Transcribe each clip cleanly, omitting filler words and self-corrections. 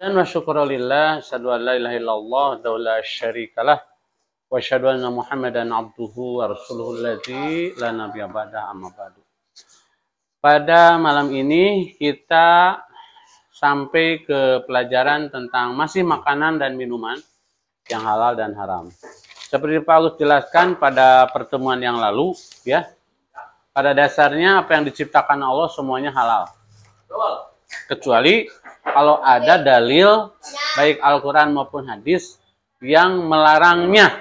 Dan wa syukurulillah, asyhadu an la ilaha illallah wa la syarikalah wa asyhadu anna Muhammadan abduhu wa rasuluhu alladzi la nabiyya ba'da amma ba'du. Pada malam ini kita sampai ke pelajaran tentang masih makanan dan minuman yang halal dan haram. Seperti Pak Agus jelaskan pada pertemuan yang lalu, ya. Pada dasarnya apa yang diciptakan Allah semuanya halal. Kecuali kalau ada dalil baik Al-Quran maupun hadis yang melarangnya,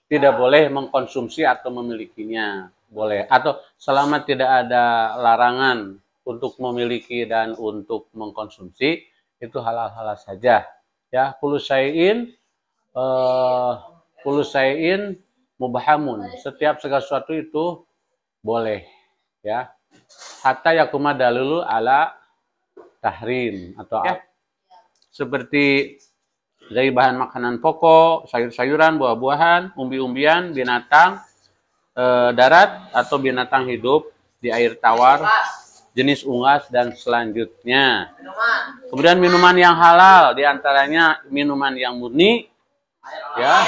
tidak boleh mengkonsumsi atau memilikinya. Boleh, atau selama tidak ada larangan untuk memiliki dan untuk mengkonsumsi, itu halal-halal saja. Ya, kullu syai'in mubahamun. Setiap segala sesuatu itu boleh, ya. Hatta yakuma dalilu ala tahrim atau ya. Seperti dari bahan makanan pokok, sayur-sayuran, buah-buahan, umbi-umbian, binatang darat atau binatang hidup di air tawar, jenis unggas dan selanjutnya. Kemudian minuman yang halal, diantaranya minuman yang murni, ya,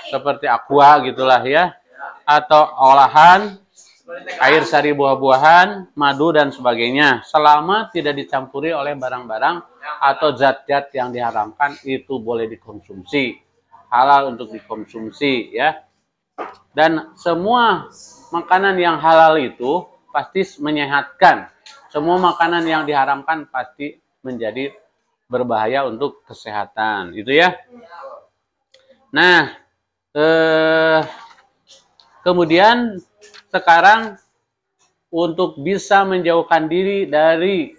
seperti aqua gitulah ya, atau olahan, air sari buah-buahan, madu dan sebagainya. Selama tidak dicampuri oleh barang-barang atau zat-zat yang diharamkan, itu boleh dikonsumsi, halal untuk dikonsumsi, ya. Dan semua makanan yang halal itu pasti menyehatkan. Semua makanan yang diharamkan pasti menjadi berbahaya untuk kesehatan. Itu ya. Nah, kemudian sekarang untuk bisa menjauhkan diri dari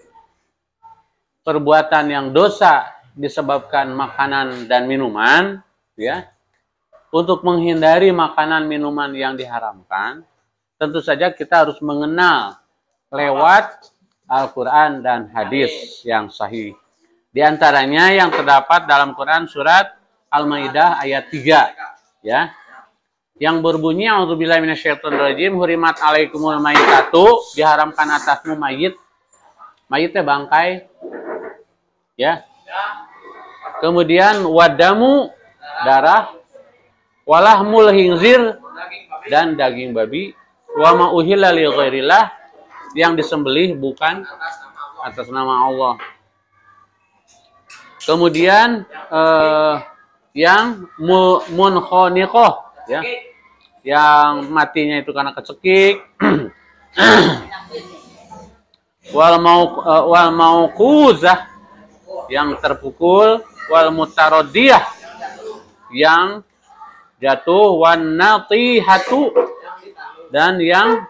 perbuatan yang dosa disebabkan makanan dan minuman, ya. Untuk menghindari makanan minuman yang diharamkan, tentu saja kita harus mengenal lewat Al-Quran dan hadis yang sahih. Di antaranya yang terdapat dalam Quran surat Al-Maidah ayat 3, ya. Yang berbunyi a'udzubillahi minasyaitonirrajim, hurimat alaikumul maitatu, diharamkan atasmu mayit. Mayitnya bangkai, ya. Kemudian wadamu, darah, walahmul khinzir, dan daging babi, wa ma uhilla li ghairillah, yang disembelih bukan atas nama Allah. Kemudian yang munkhoniqah, ya, yang matinya itu karena kecekik, wal mauquzah, yang terpukul, wal mutaradiyah, yang jatuh, wan natihatu, dan yang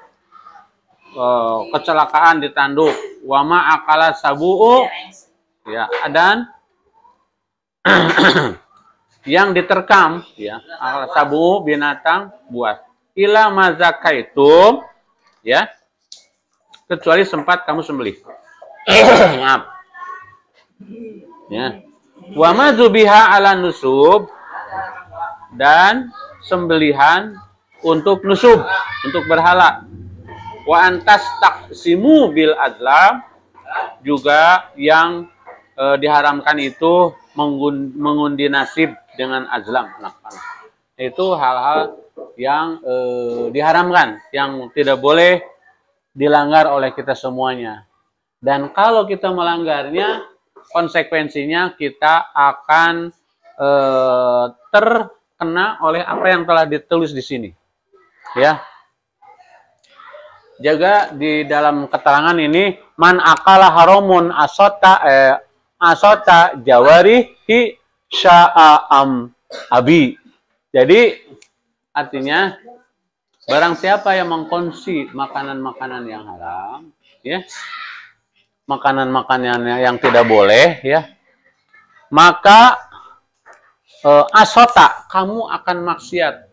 kecelakaan ditanduk, wama akala sabu'u, ya, dan yang diterkam, ya, akala sabu'u, binatang buas, ila mazakaitum, ya, kecuali sempat kamu sembelih. Maaf, ya, wama zubiha ala nusub, dan sembelihan untuk nusub, untuk berhala. Wa antas taqsimu bil azlam, juga yang diharamkan itu mengundi nasib dengan azlam. Nah, itu hal-hal yang diharamkan, yang tidak boleh dilanggar oleh kita semuanya. Dan kalau kita melanggarnya, konsekuensinya kita akan terkena oleh apa yang telah ditulis di sini, ya. Jaga di dalam keterangan ini, man akala haramun asota jawarihi sya'am abi. Jadi artinya barang siapa yang mengkonsumsi makanan-makanan yang haram, ya, makanan-makanan yang tidak boleh, ya, maka asota, kamu akan maksiat.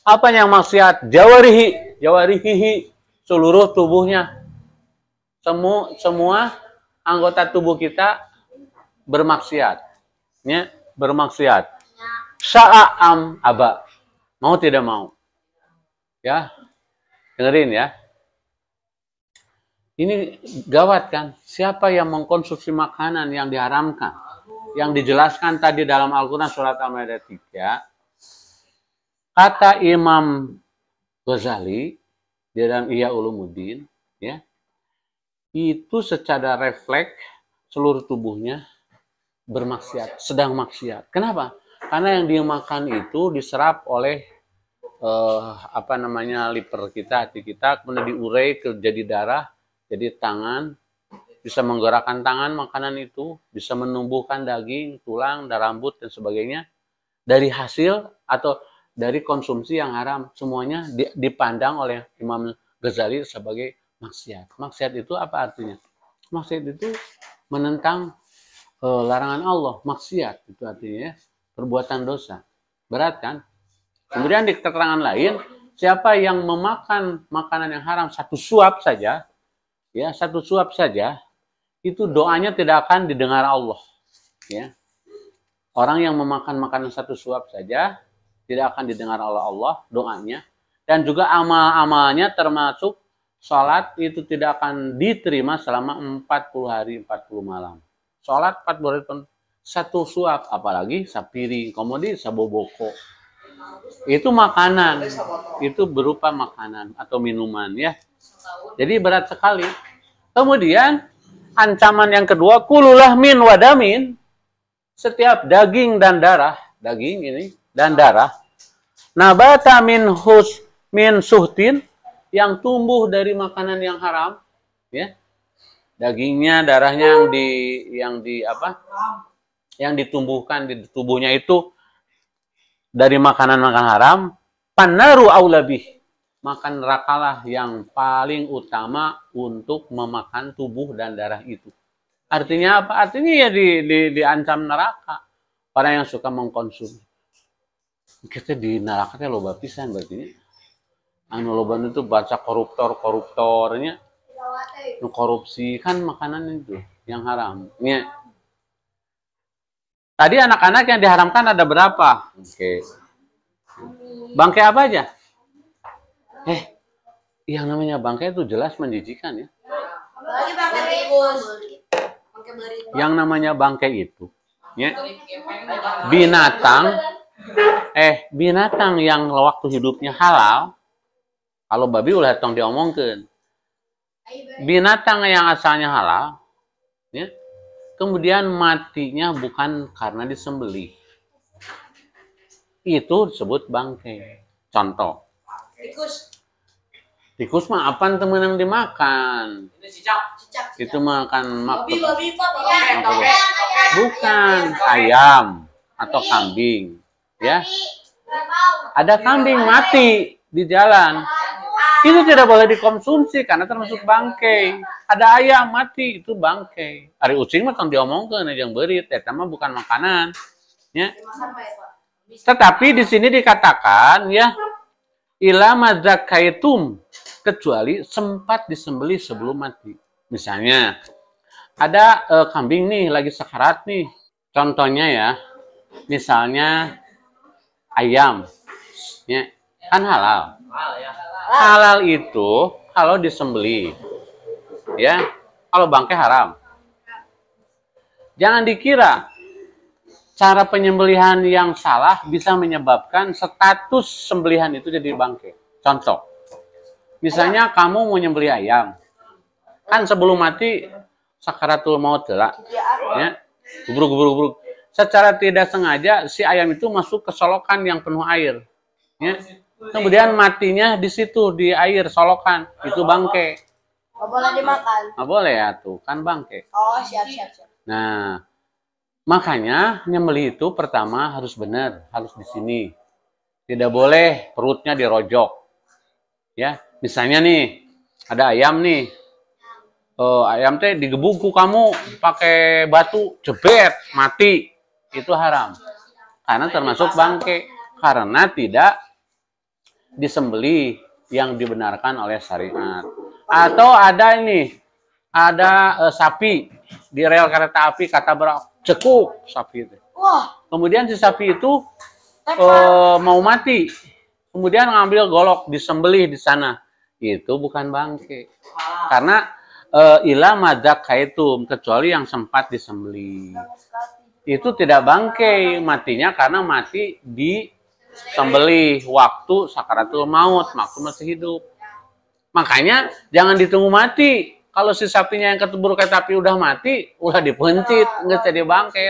Apa yang maksiat? Jawarihi, seluruh tubuhnya. Semua anggota tubuh kita bermaksiat. Ya, bermaksiat. Sya'am aba. Mau tidak mau. Ya. Dengerin ya. Ini gawat kan? Siapa yang mengkonsumsi makanan yang diharamkan? yang dijelaskan tadi dalam Al-Quran surat Al-Maidah 3, kata Imam Ghazali di dalam Ihya Ulumuddin, ya, itu secara refleks seluruh tubuhnya bermaksiat, sedang maksiat. Kenapa? Karena yang dia makan itu diserap oleh liver kita, hati kita, kemudian diurai ke jadi darah, jadi tangan, bisa menggerakkan tangan makanan itu, bisa menumbuhkan daging, tulang, dan rambut dan sebagainya dari hasil atau dari konsumsi yang haram. Semuanya dipandang oleh Imam Ghazali sebagai maksiat. Maksiat itu apa artinya? Maksiat itu menentang larangan Allah. Maksiat itu artinya perbuatan dosa. Berat kan? Kemudian di keterangan lain, siapa yang memakan makanan yang haram satu suap saja, ya, satu suap saja, itu doanya tidak akan didengar Allah, ya. Orang yang memakan makanan satu suap saja tidak akan didengar oleh Allah doanya, dan juga amal-amalnya termasuk sholat itu tidak akan diterima selama 40 hari 40 malam. Sholat 40 hari satu suap, apalagi sapiri, kemudian saboboko. Itu makanan, itu berupa makanan atau minuman, ya. Jadi berat sekali. Kemudian ancaman yang kedua, kululah min wadamin, setiap daging dan darah, daging ini dan darah, nabata min suhtin, yang tumbuh dari makanan yang haram, ya, dagingnya, darahnya yang ditumbuhkan di tubuhnya itu dari makanan-makanan haram, pannaru aulabih, maka nerakalah yang paling utama untuk memakan tubuh dan darah itu. Artinya apa? Artinya ya diancam neraka. Orang yang suka mengkonsumsi. Kita di neraka teh loba pisan berarti. Anu loba itu baca koruptornya korupsi kan makanan itu yang haram. Ya. Tadi anak-anak yang diharamkan ada berapa? Oke. Bangkai apa aja? Yang namanya bangkai itu jelas menjijikan, ya. Yang namanya bangkai itu, ya, binatang yang waktu hidupnya halal. Kalau babi ulah tong diomongkeun. Binatang yang asalnya halal, ya, kemudian matinya bukan karena disembelih, itu disebut bangkai. Contoh, tikus mah apaan temen yang dimakan? Itu makan bukan ayam atau kambing, ya. Ada kambing mati di jalan, itu tidak boleh dikonsumsi karena termasuk bangkai. Ada ayam mati, itu bangkai. Ari ucing mah tong diomongkeun jeung beurit, eta mah bukan makanan, ya. Tetapi di sini dikatakan, ya, ila madzakaitum, kecuali sempat disembelih sebelum mati. Misalnya ada kambing nih lagi sekarat nih. Contohnya, ya, misalnya ayam, ya, kan halal. Halal itu kalau disembelih, ya. Kalau bangkai haram. Jangan dikira cara penyembelihan yang salah bisa menyebabkan status sembelihan itu jadi bangkai. Contoh, misalnya kamu mau nyembelih ayam, kan sebelum mati sakaratul maut lah, ya, gubruk. Secara tidak sengaja si ayam itu masuk ke solokan yang penuh air, ya. Kemudian matinya di situ di air solokan, itu bangkai. Nggak boleh dimakan. Nggak boleh ya, tuh kan bangkai. Oh, siap. Nah, makanya nyembelih itu pertama harus benar, harus di sini. Tidak boleh perutnya dirojok. Ya, misalnya nih, ada ayam nih. Ayam teh digebuk kamu pakai batu, jebet, mati. Itu haram. Karena termasuk bangkai. Karena tidak disembelih yang dibenarkan oleh syariat. Atau ada ini, ada sapi di rel kereta api, kata cekuk sapi itu. Kemudian si sapi itu mau mati, kemudian ngambil golok disembelih di sana, itu bukan bangkai. Karena ila madzak kaitum, kecuali yang sempat disembelih. itu tidak bangkai, matinya karena mati di sembelih waktu sakaratul maut, waktu masih hidup. Makanya jangan ditunggu mati. Kalau si sapinya yang ketebur kereta api udah mati, udah dipencit, nggak jadi bangkai.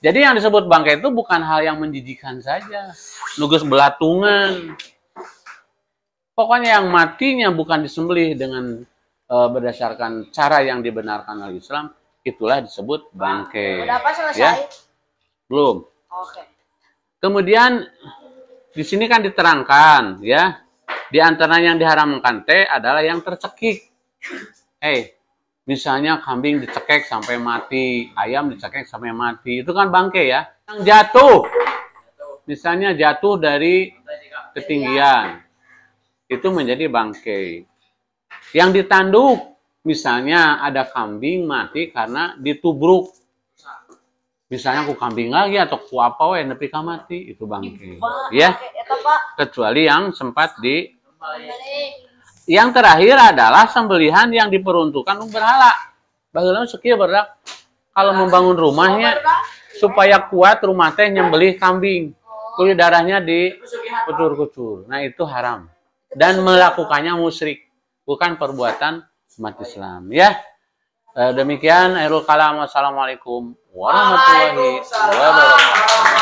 Jadi yang disebut bangkai itu bukan hal yang menjijikan saja. Nugus belatungan. Pokoknya yang matinya bukan disembelih dengan berdasarkan cara yang dibenarkan oleh Islam, itulah disebut bangkai. Udah apa selesai? Ya? Belum. Oke. Kemudian di sini kan diterangkan, ya, di antara yang diharamkan teh adalah yang tercekik. Misalnya kambing dicekek sampai mati, ayam dicekek sampai mati, itu kan bangkai ya. Yang jatuh, misalnya jatuh dari ketinggian, itu menjadi bangkai. Yang ditanduk, misalnya ada kambing mati karena ditubruk. Misalnya ku kambing lagi atau ku apa we nepi ka mati, itu bangkai. Ya. Kecuali yang sempat di. Yang terakhir adalah sembelihan yang diperuntukkan untuk berhala. Baheula sakieu barudak. Kalau membangun rumahnya supaya kuat rumah teh nyembelih kambing. Kulit darahnya dikucur-kucur. Nah, itu haram. Dan melakukannya musyrik, bukan perbuatan umat Islam, ya. Demikian akhirul kalam. Wassalamualaikum warahmatullahi wabarakatuh.